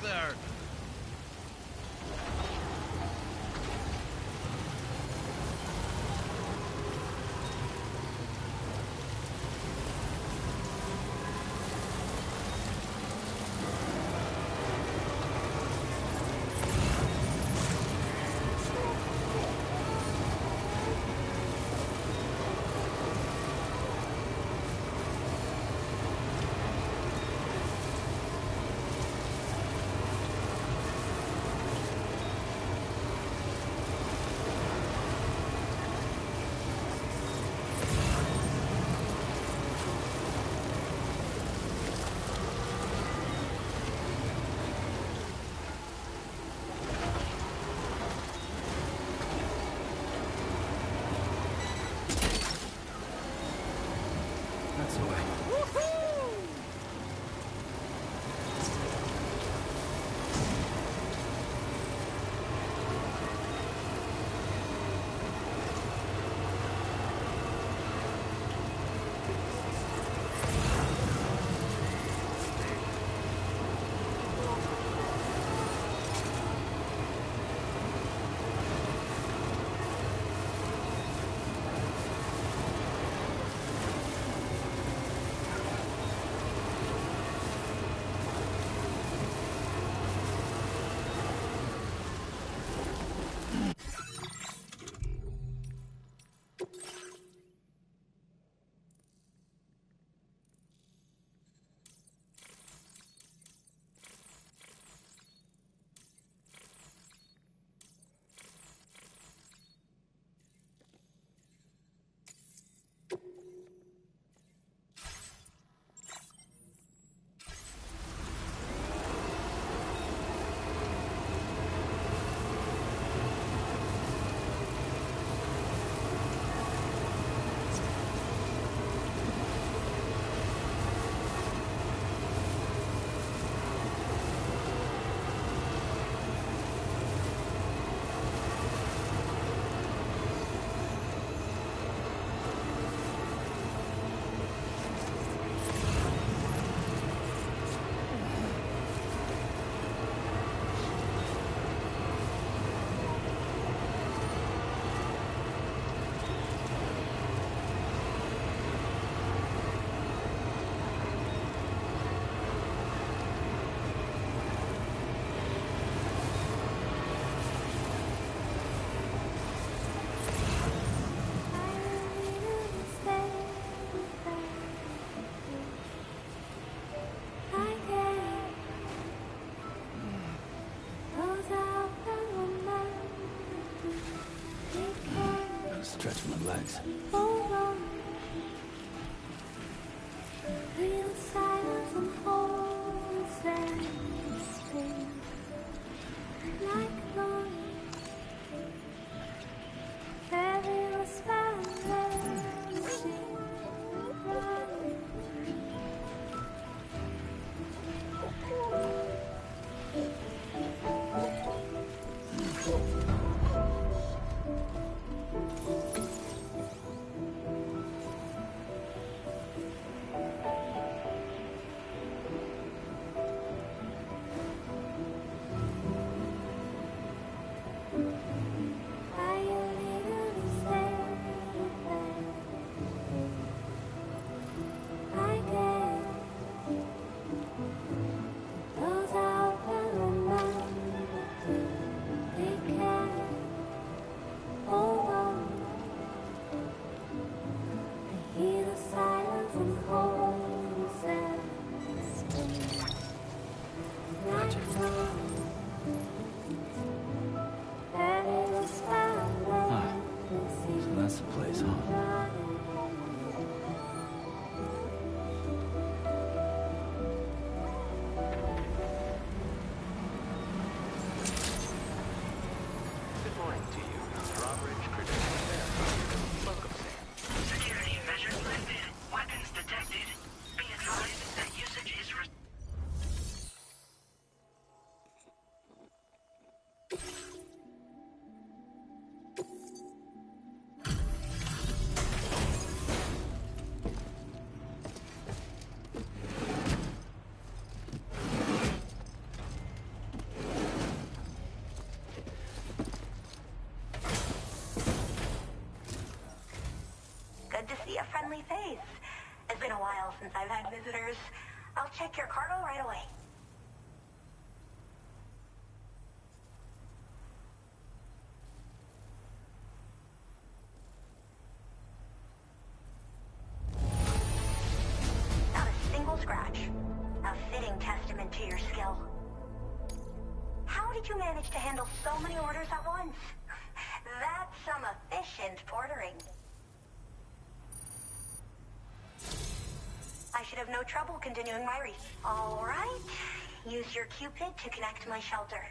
with there. Stretch my legs. Hold on. Real silence unfolds and screams like noise. Heavy whisper seems right. been a while since I've had visitors. I'll check your cargo right away. Not a single scratch. A fitting testament to your skill. How did you manage to handle so many orders at once? That's some efficient portering. I should have no trouble continuing my research. All right. Use your Cupid to connect my shelter.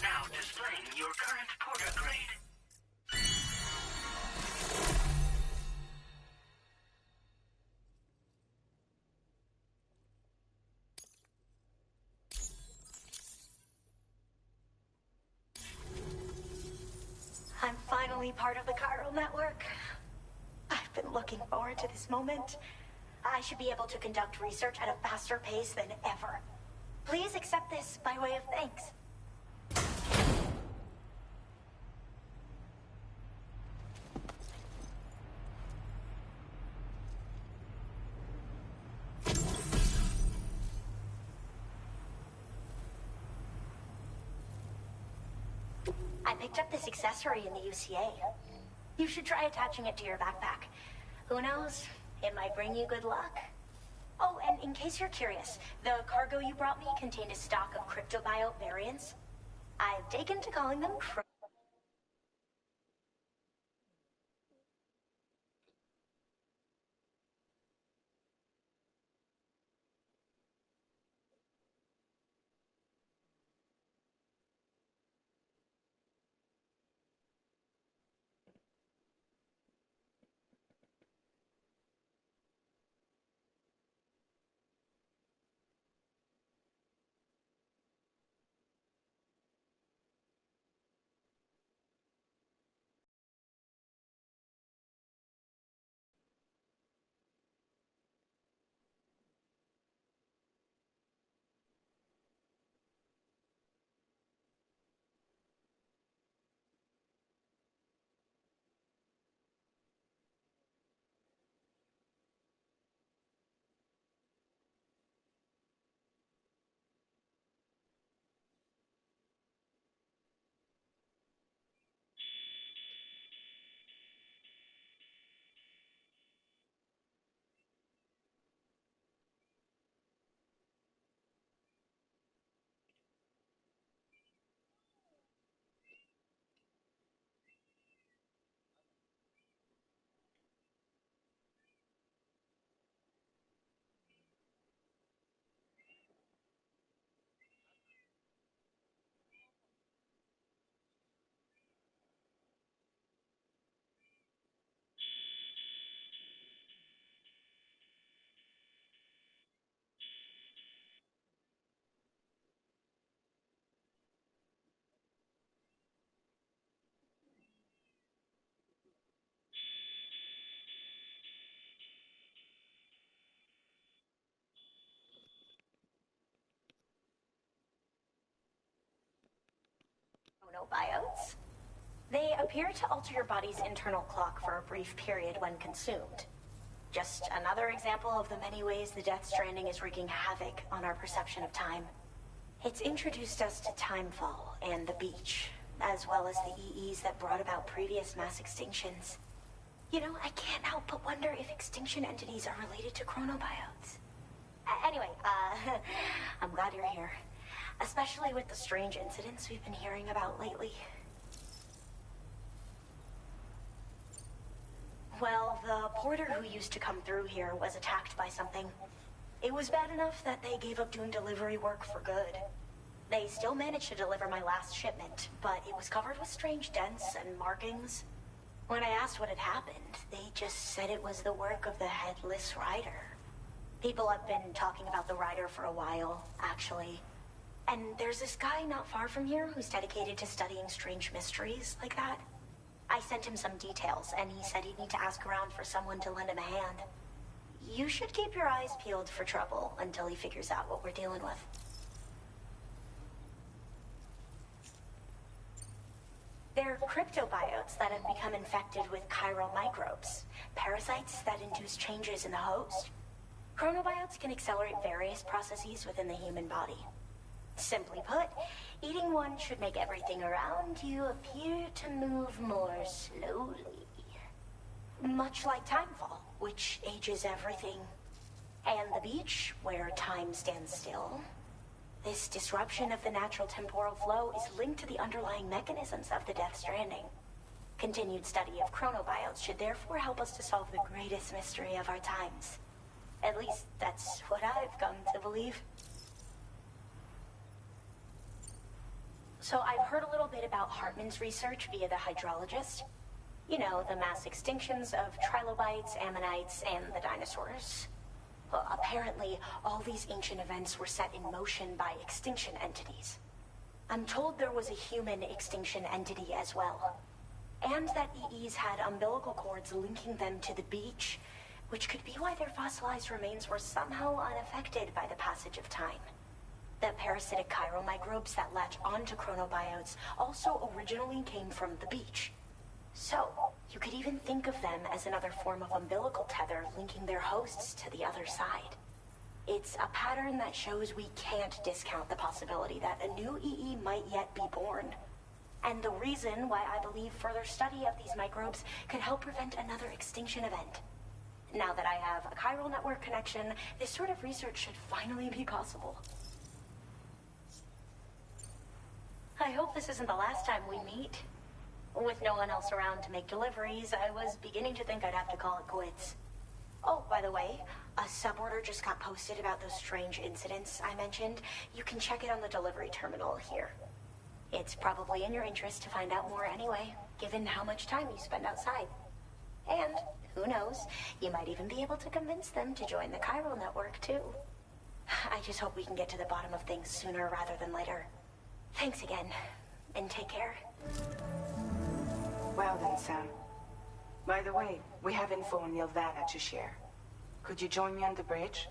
Now displaying your current porter grade. I'm finally part of the chiral network. I've been looking forward to this moment. I should be able to conduct research at a faster pace than ever. Please accept this by way of thanks. I picked up this accessory in the UCA. You should try attaching it to your backpack. Who knows? It might bring you good luck. Oh, and in case you're curious, the cargo you brought me contained a stock of cryptobiote variants. I've taken to calling them chronobiotes. They appear to alter your body's internal clock for a brief period when consumed. Just another example of the many ways the Death Stranding is wreaking havoc on our perception of time. It's introduced us to Timefall and the beach, as well as the EEs that brought about previous mass extinctions. You know, I can't help but wonder if extinction entities are related to chronobiotes. Anyway, I'm glad you're here. Especially with the strange incidents we've been hearing about lately. Well, the porter who used to come through here was attacked by something. It was bad enough that they gave up doing delivery work for good. They still managed to deliver my last shipment, but it was covered with strange dents and markings. When I asked what had happened, they just said it was the work of the Headless Rider. People have been talking about the Rider for a while, actually. And there's this guy not far from here who's dedicated to studying strange mysteries like that. I sent him some details, and he said he'd need to ask around for someone to lend him a hand. You should keep your eyes peeled for trouble until he figures out what we're dealing with. They're cryptobiotes that have become infected with chiral microbes, parasites that induce changes in the host. Chronobiotes can accelerate various processes within the human body. Simply put, eating one should make everything around you appear to move more slowly. Much like timefall, which ages everything. And the beach, where time stands still. This disruption of the natural temporal flow is linked to the underlying mechanisms of the Death Stranding. Continued study of chronobiotes should therefore help us to solve the greatest mystery of our times. At least, that's what I've come to believe. So I've heard a little bit about Hartman's research via the hydrologist. You know, the mass extinctions of trilobites, ammonites, and the dinosaurs. Well, apparently, all these ancient events were set in motion by extinction entities. I'm told there was a human extinction entity as well. And that EEs had umbilical cords linking them to the beach, which could be why their fossilized remains were somehow unaffected by the passage of time. The parasitic chiral microbes that latch onto chronobiotes also originally came from the beach. So, you could even think of them as another form of umbilical tether linking their hosts to the other side. It's a pattern that shows we can't discount the possibility that a new EE might yet be born. And the reason why I believe further study of these microbes could help prevent another extinction event. Now that I have a chiral network connection, this sort of research should finally be possible. I hope this isn't the last time we meet. With no one else around to make deliveries, I was beginning to think I'd have to call it quits. Oh, by the way, a suborder just got posted about those strange incidents I mentioned. You can check it on the delivery terminal here. It's probably in your interest to find out more anyway, given how much time you spend outside. And, who knows, you might even be able to convince them to join the chiral network, too. I just hope we can get to the bottom of things sooner rather than later. Thanks again, and take care. Well then, Sam. By the way, we have info on Yelvada to share. Could you join me on the bridge?